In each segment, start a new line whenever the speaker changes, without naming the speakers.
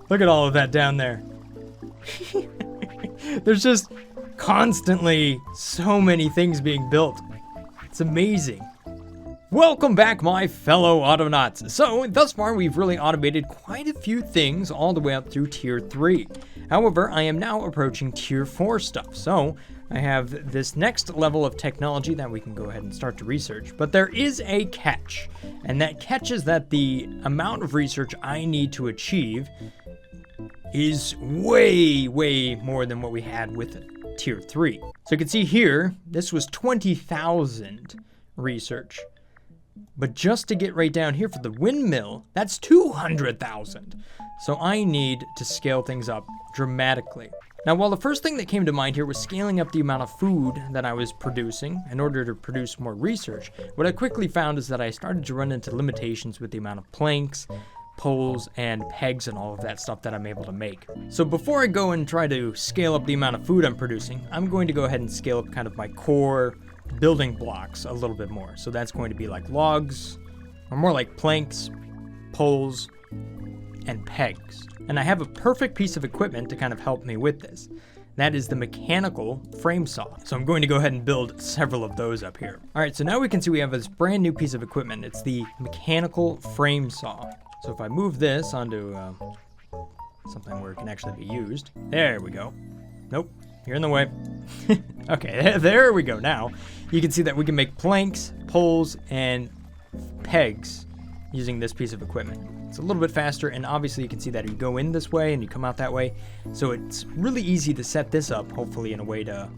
Look at all of that down there. There's just constantly so many things being built. It's amazing. Welcome back, my fellow Autonauts. So, thus far, we've really automated quite a few things all the way up through Tier 3. However, I am now approaching Tier 4 stuff. So, I have this next level of technology that we can go ahead and start to research. But there is a catch. And that catch is that the amount of research I need to achieve is way, way more than what we had with Tier 3. So you can see here, this was 20,000 research. But just to get right down here for the windmill, that's 200,000. So I need to scale things up dramatically. Now, while the first thing that came to mind here was scaling up the amount of food that I was producing in order to produce more research, what I quickly found is that I started to run into limitations with the amount of planks, poles, and pegs and all of that stuff that I'm able to make. So before I go and try to scale up the amount of food I'm producing, I'm going to go ahead and scale up kind of my core building blocks a little bit more. So that's going to be like logs, or more like planks, poles, and pegs. And I have a perfect piece of equipment to kind of help me with this. That is the mechanical frame saw. So I'm going to go ahead and build several of those up here. All right, so now we can see we have this brand new piece of equipment. It's the mechanical frame saw. So if I move this onto something where it can actually be used. There we go. Nope, you're in the way. Okay, there we go. Now you can see that we can make planks, poles, and pegs using this piece of equipment. It's a little bit faster, and obviously you can see that you go in this way and you come out that way. So it's really easy to set this up, hopefully in a way to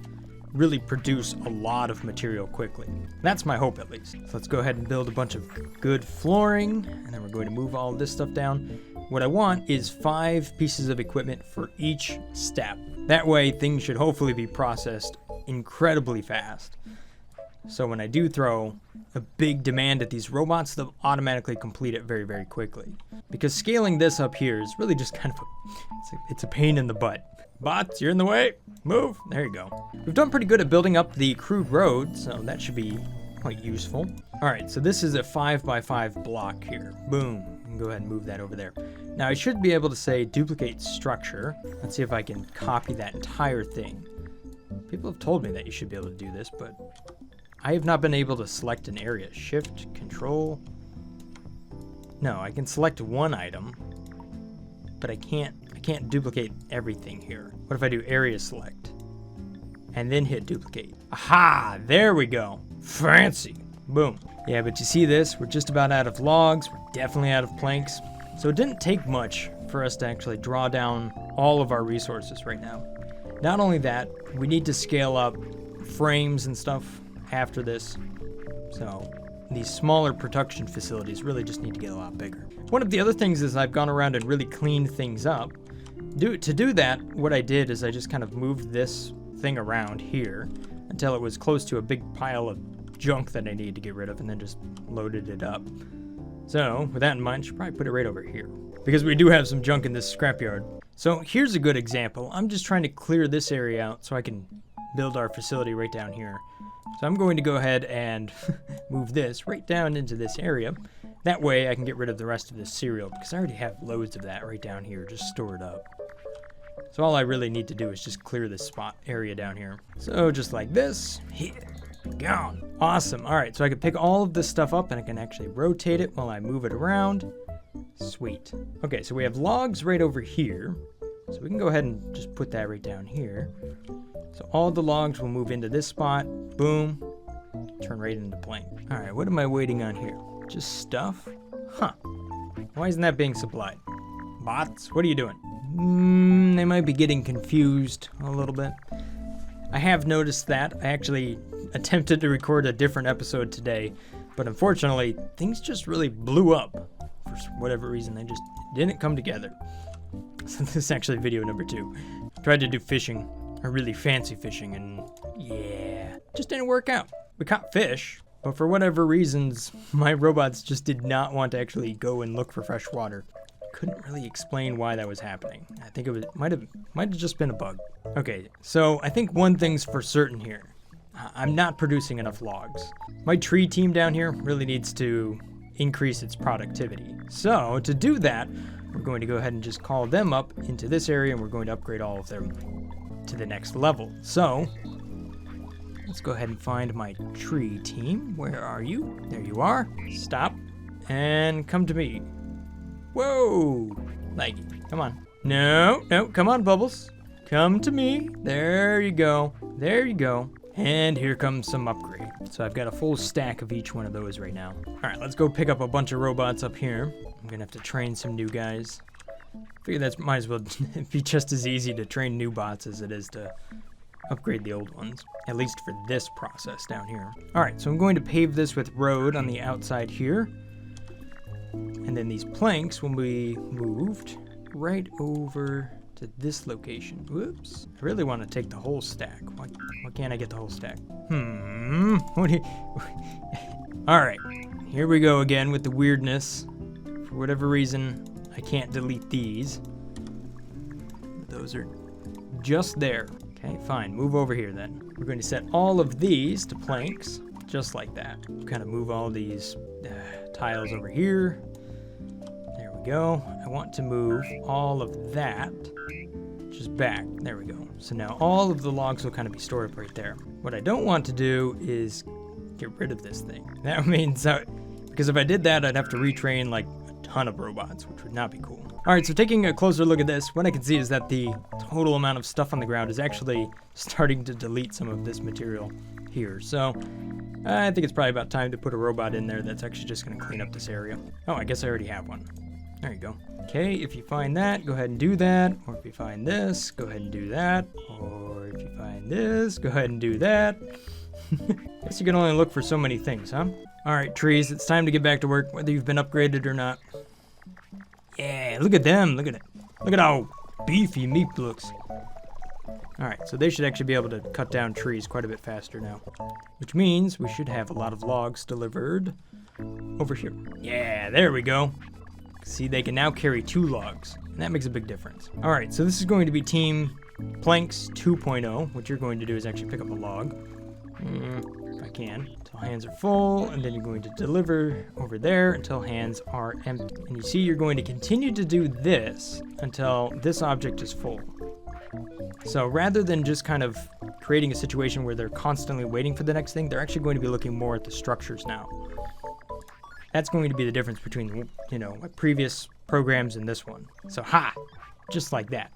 really produce a lot of material quickly. That's my hope, at least. So let's go ahead and build a bunch of good flooring, and then we're going to move all of this stuff down. What I want is 5 pieces of equipment for each step. That way, things should hopefully be processed incredibly fast. So when I do throw a big demand at these robots, they'll automatically complete it very, very quickly. Because scaling this up here is really just kind of it's a pain in the butt. Bots, you're in the way. Move. There you go. We've done pretty good at building up the crude road, so that should be quite useful. All right, so this is a 5x5 block here. Boom. You can go ahead and move that over there. Now I should be able to say duplicate structure. Let's see if I can copy that entire thing. People have told me that you should be able to do this, but I have not been able to select an area. Shift, control. No, I can select one item, but I can't duplicate everything here. What if I do area select and then hit duplicate? Aha, there we go. Fancy. Boom. Yeah, but you see this? We're just about out of logs. We're definitely out of planks. So it didn't take much for us to actually draw down all of our resources right now. Not only that, we need to scale up frames and stuff after this. So these smaller production facilities really just need to get a lot bigger. One of the other things is I've gone around and really cleaned things up. To do that, what I did is I just kind of moved this thing around here until it was close to a big pile of junk that I needed to get rid of, and then just loaded it up. So with that in mind, I should probably put it right over here, because we do have some junk in this scrapyard. So here's a good example. I'm just trying to clear this area out so I can build our facility right down here. So I'm going to go ahead and move this right down into this area. That way I can get rid of the rest of this cereal, because I already have loads of that right down here just stored up. So all I really need to do is just clear this spot area down here. So just like this, here, gone. Awesome. All right, so I can pick all of this stuff up and I can actually rotate it while I move it around. Sweet. Okay, so we have logs right over here. So we can go ahead and just put that right down here. So all the logs will move into this spot. Boom. Turn right into plank. All right, what am I waiting on here? Just stuff? Huh. Why isn't that being supplied? Bots, what are you doing? They might be getting confused a little bit. I have noticed that. I actually attempted to record a different episode today, but unfortunately, things just really blew up. For whatever reason, they just didn't come together. So this is actually video number 2. Tried to do fishing, or really fancy fishing, and yeah, just didn't work out. We caught fish, but for whatever reasons, my robots just did not want to actually go and look for fresh water. Couldn't really explain why that was happening. I think it might have just been a bug. Okay, so I think one thing's for certain here. I'm not producing enough logs. My tree team down here really needs to increase its productivity. So to do that, we're going to go ahead and just call them up into this area, and we're going to upgrade all of them to the next level. So let's go ahead and find my tree team. Where are you? There you are. Stop and come to me. Whoa, laggy, come on. No, come on, Bubbles. Come to me. There you go. There you go. And here comes some upgrade. So I've got a full stack of each one of those right now. All right, let's go pick up a bunch of robots up here. I'm gonna have to train some new guys. Figure that might as well be just as easy to train new bots as it is to upgrade the old ones, at least for this process down here. All right, so I'm going to pave this with road on the outside here. And then these planks will be moved right over to this location. Whoops. I really want to take the whole stack. Why can't I get the whole stack? What do you... All right, here we go again with the weirdness. For whatever reason, I can't delete these. Those are just there. Okay, fine, move over here then. We're going to set all of these to planks, just like that. Kind of move all these tiles over here. There we go. I want to move all of that just back. There we go. So now all of the logs will kind of be stored up right there. What I don't want to do is get rid of this thing. That means because if I did that, I'd have to retrain like a ton of robots, which would not be cool. All right, so taking a closer look at this, what I can see is that the total amount of stuff on the ground is actually starting to delete some of this material here. So I think it's probably about time to put a robot in there that's actually just going to clean up this area. Oh, I guess I already have one. There you go. Okay, if you find that, go ahead and do that. Or if you find this, go ahead and do that. Or if you find this, go ahead and do that. Guess you can only look for so many things, huh? All right, trees, it's time to get back to work, whether you've been upgraded or not. Yeah, look at them. Look at it. Look at how beefy Meep looks. All right, so they should actually be able to cut down trees quite a bit faster now, which means we should have a lot of logs delivered over here. Yeah, there we go. See, they can now carry 2 logs, and that makes a big difference. All right, so this is going to be Team Planks 2.0. What you're going to do is actually pick up a log, if I can, until hands are full, and then you're going to deliver over there until hands are empty. And you see, you're going to continue to do this until this object is full. So rather than just kind of creating a situation where they're constantly waiting for the next thing, they're actually going to be looking more at the structures now. That's going to be the difference between, you know, my previous programs and this one. So, just like that.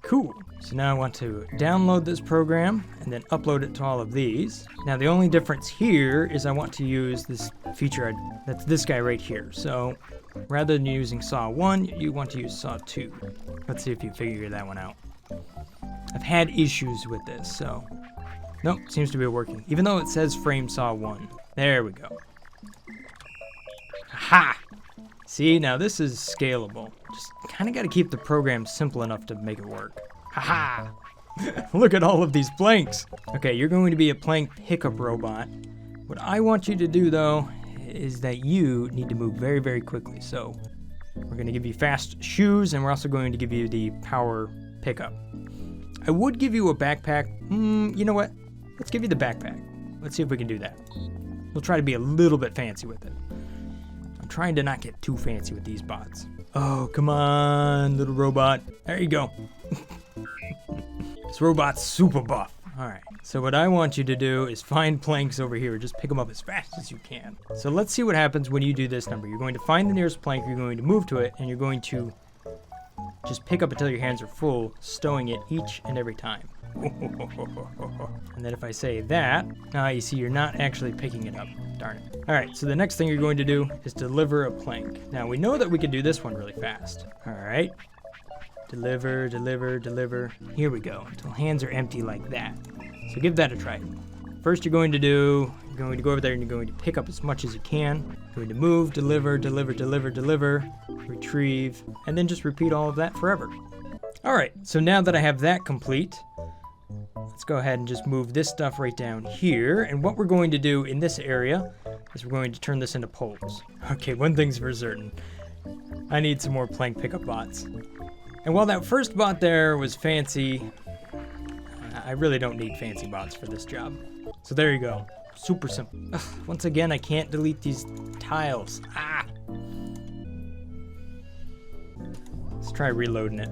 Cool. So now I want to download this program and then upload it to all of these. Now the only difference here is I want to use this feature, that's this guy right here. So rather than using saw 1, you want to use saw 2. Let's see if you figure that one out. I've had issues with this, so nope, seems to be working. Even though it says frame saw 1. There we go. Ha! See, now this is scalable. Just kind of got to keep the program simple enough to make it work. Ha! Look at all of these planks. Okay, you're going to be a plank pickup robot. What I want you to do, though, is that you need to move very, very quickly. So we're going to give you fast shoes, and we're also going to give you the power pickup. I would give you a backpack. You know what? Let's give you the backpack. Let's see if we can do that. We'll try to be a little bit fancy with it. I'm trying to not get too fancy with these bots. Oh, come on, little robot. There you go. This robot's super buff. All right, so what I want you to do is find planks over here. Just pick them up as fast as you can. So let's see what happens when you do this number. You're going to find the nearest plank, you're going to move to it, and you're going to just pick up until your hands are full, stowing it each and every time. And then if I say that, you see you're not actually picking it up. Darn it. All right, so the next thing you're going to do is deliver a plank. Now we know that we can do this one really fast. All right. Deliver, deliver, deliver. Here we go, until hands are empty like that. So give that a try. First you're going to go over there and you're going to pick up as much as you can. You're going to move, deliver, deliver, deliver, deliver, retrieve, and then just repeat all of that forever. All right, so now that I have that complete, let's go ahead and just move this stuff right down here. And what we're going to do in this area is we're going to turn this into poles. Okay, one thing's for certain. I need some more plank pickup bots. And while that first bot there was fancy, I really don't need fancy bots for this job. So there you go. Super simple. Ugh, once again, I can't delete these tiles. Let's try reloading it.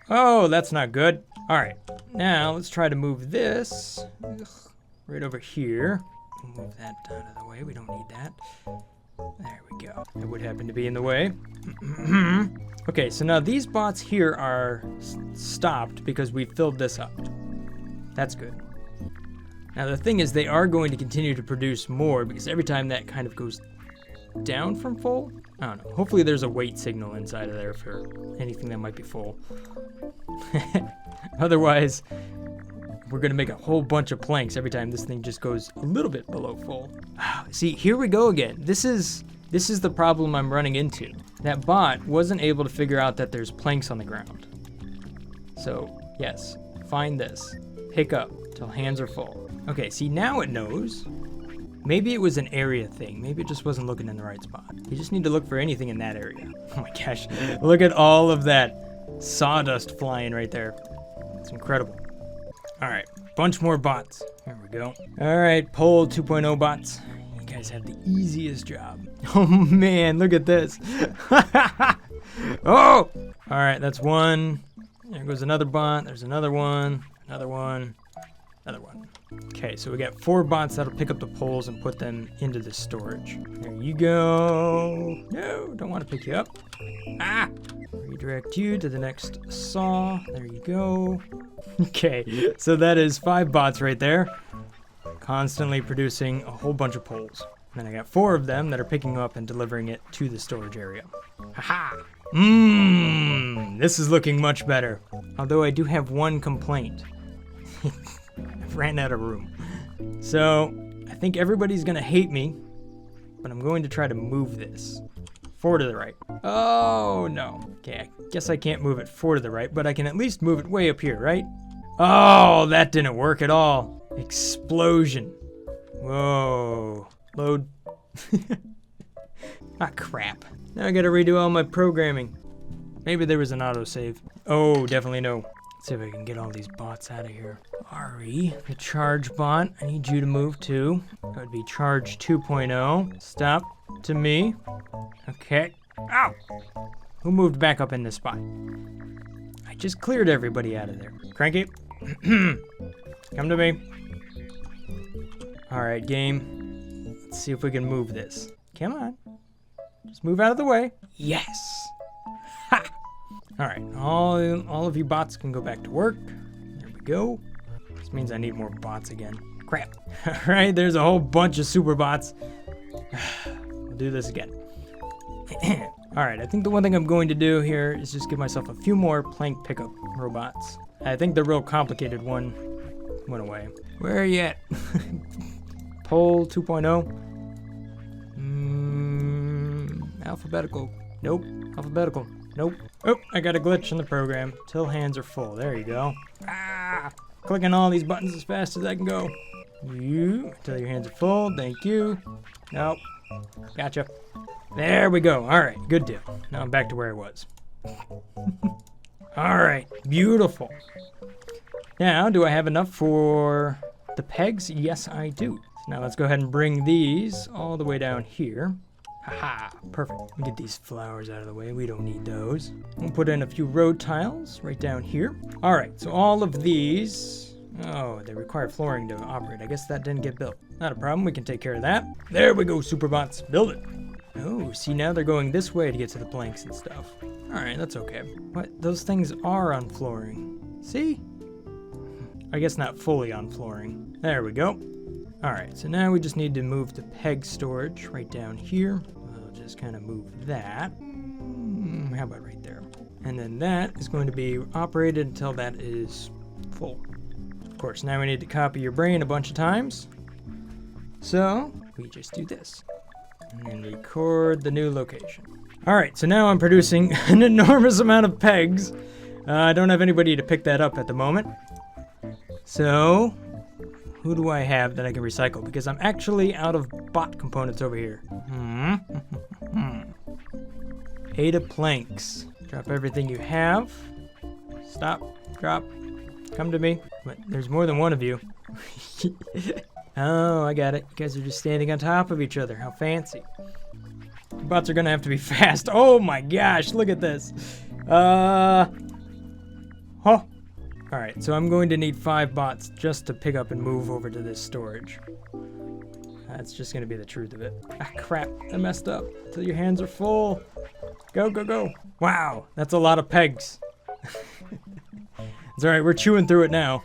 Oh, that's not good. All right, now let's try to move this right over here. We'll move that out of the way. We don't need that. There we go. It would happen to be in the way. Okay, so now these bots here are stopped because we filled this up. That's good. Now the thing is, they are going to continue to produce more because every time that kind of goes down from full, I don't know. Hopefully there's a wait signal inside of there for anything that might be full. Otherwise, we're gonna make a whole bunch of planks every time this thing just goes a little bit below full. See, here we go again. This is the problem I'm running into. That bot wasn't able to figure out that there's planks on the ground. So, yes, find this. Pick up till hands are full. Okay, see, now it knows. Maybe it was an area thing. Maybe it just wasn't looking in the right spot. You just need to look for anything in that area. Oh my gosh, look at all of that sawdust flying right there. It's incredible. All right, bunch more bots. Here we go. All right, Pole 2.0 bots. You guys have the easiest job. Oh man, look at this. Oh! All right, that's one. There goes another bot. There's another one, another one, another one. Okay, so we got 4 bots that'll pick up the poles and put them into the storage. There you go. No, don't want to pick you up. Ah! Redirect you to the next saw. There you go. Okay, so that is 5 bots right there, constantly producing a whole bunch of poles. And then I got 4 of them that are picking up and delivering it to the storage area. Haha! This is looking much better. Although I do have one complaint. I've ran out of room. So, I think everybody's gonna hate me, but I'm going to try to move this 4 to the right. Oh, no. Okay, I guess I can't move it 4 to the right, but I can at least move it way up here, right? Oh, that didn't work at all. Explosion. Whoa. Load. Ah, crap. Now I gotta redo all my programming. Maybe there was an autosave. Oh, definitely no. Let's see if I can get all these bots out of here. Ari, the charge bot, I need you to move too. That would be charge 2.0. Stop to me. Okay. Ow! Who moved back up in this spot? I just cleared everybody out of there. Cranky. Come to me. Alright, game. Let's see if we can move this. Come on. Just move out of the way. Yes! Ha! Alright, all of you bots can go back to work. There we go. This means I need more bots again. Crap. Alright, there's a whole bunch of super bots. We'll do this again. Alright, I think the one thing I'm going to do here is just give myself a few more plank pickup robots. I think the real complicated one went away. Where are you at? Pole 2.0. Alphabetical. Nope. Alphabetical. Nope. Oh, I got a glitch in the program. Till hands are full. There you go. Ah! Clicking all these buttons as fast as I can go. You, till your hands are full. Thank you. Nope. Gotcha. There we go. All right, good deal. Now I'm back to where I was. All right, beautiful. Now, do I have enough for the pegs? Yes, I do. So now let's go ahead and bring these all the way down here. Haha, perfect. Get these flowers out of the way. We don't need those. We'll put in a few road tiles right down here. All right, so all of these, oh, they require flooring to operate. I guess that didn't get built. Not a problem, we can take care of that. There we go, Superbots, build it. Oh, see, now they're going this way to get to the planks and stuff. All right, that's okay. What? Those things are on flooring. See? I guess not fully on flooring. There we go. All right, so now we just need to move the peg storage right down here. We'll just kind of move that. How about right there? And then that is going to be operated until that is full. Of course, now we need to copy your brain a bunch of times. So we just do this. And then record the new location. All right, so now I'm producing an enormous amount of pegs. I don't have anybody to pick that up at the moment. So who do I have that I can recycle? Because I'm actually out of bot components over here. Ada planks. Drop everything you have. Stop. Drop. Come to me. But there's more than one of you. Oh, I got it. You guys are just standing on top of each other. How fancy. Bots are gonna have to be fast. Oh my gosh, look at this. Huh. Alright, so I'm going to need 5 bots just to pick up and move over to this storage. That's just gonna be the truth of it. Ah, crap, I messed up. Till your hands are full. Go, go, go. Wow, that's a lot of pegs. It's alright, we're chewing through it now.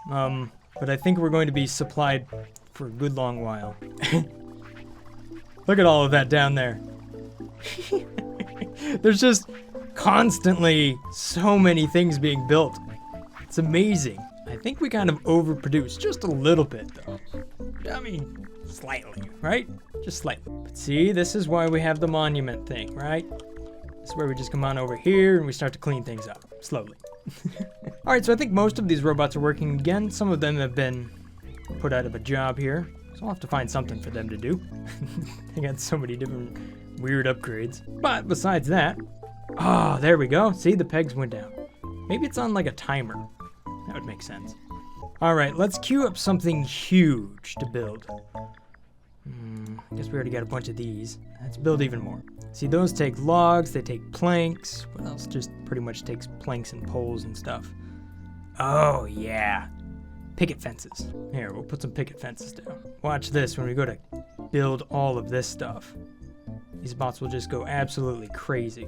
But I think we're going to be supplied for a good long while. Look at all of that down there. There's just constantly so many things being built. It's amazing. I think we kind of overproduce just a little bit though. I mean, slightly, right? Just slightly. But see, this is why we have the monument thing, right? This is where we just come on over here and we start to clean things up slowly. Alright, so I think most of these robots are working again. Some of them have been put out of a job here. So I'll have to find something for them to do. They got so many different weird upgrades. But besides that, oh, there we go. See, the pegs went down. Maybe it's on like a timer. That would make sense. All right, let's queue up something huge to build. I guess we already got a bunch of these. Let's build even more. See, those take logs, they take planks. What else just pretty much takes planks and poles and stuff? Oh, yeah. Picket fences. Here, we'll put some picket fences down. Watch this when we go to build all of this stuff. These bots will just go absolutely crazy.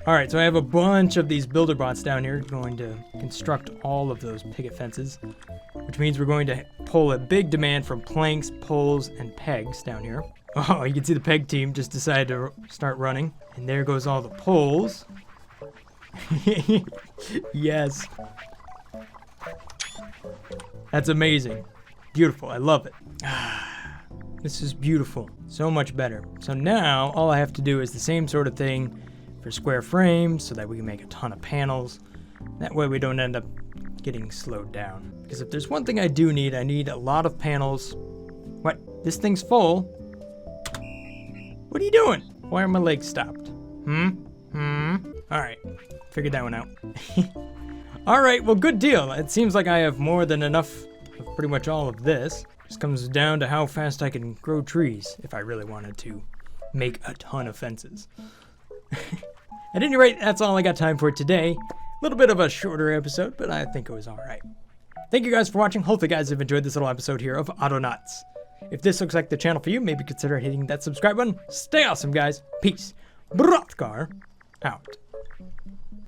Alright, so I have a bunch of these builder bots down here going to construct all of those picket fences, which means we're going to pull a big demand from planks, poles, and pegs down here. Oh, you can see the peg team just decided to start running. And there goes all the poles. Yes. That's amazing. Beautiful, I love it. This is beautiful, so much better. So now, all I have to do is the same sort of thing for square frames so that we can make a ton of panels. That way we don't end up getting slowed down. Because if there's one thing I do need, I need a lot of panels. What? This thing's full? What are you doing? Why are my legs stopped? Alright, figured that one out. Alright, well, good deal. It seems like I have more than enough of pretty much all of this. Just comes down to how fast I can grow trees if I really wanted to make a ton of fences. At any rate, that's all I got time for today. A little bit of a shorter episode, but I think it was alright. Thank you guys for watching. Hopefully you guys have enjoyed this little episode here of Autonauts. If this looks like the channel for you, maybe consider hitting that subscribe button. Stay awesome, guys. Peace. Brothgar out.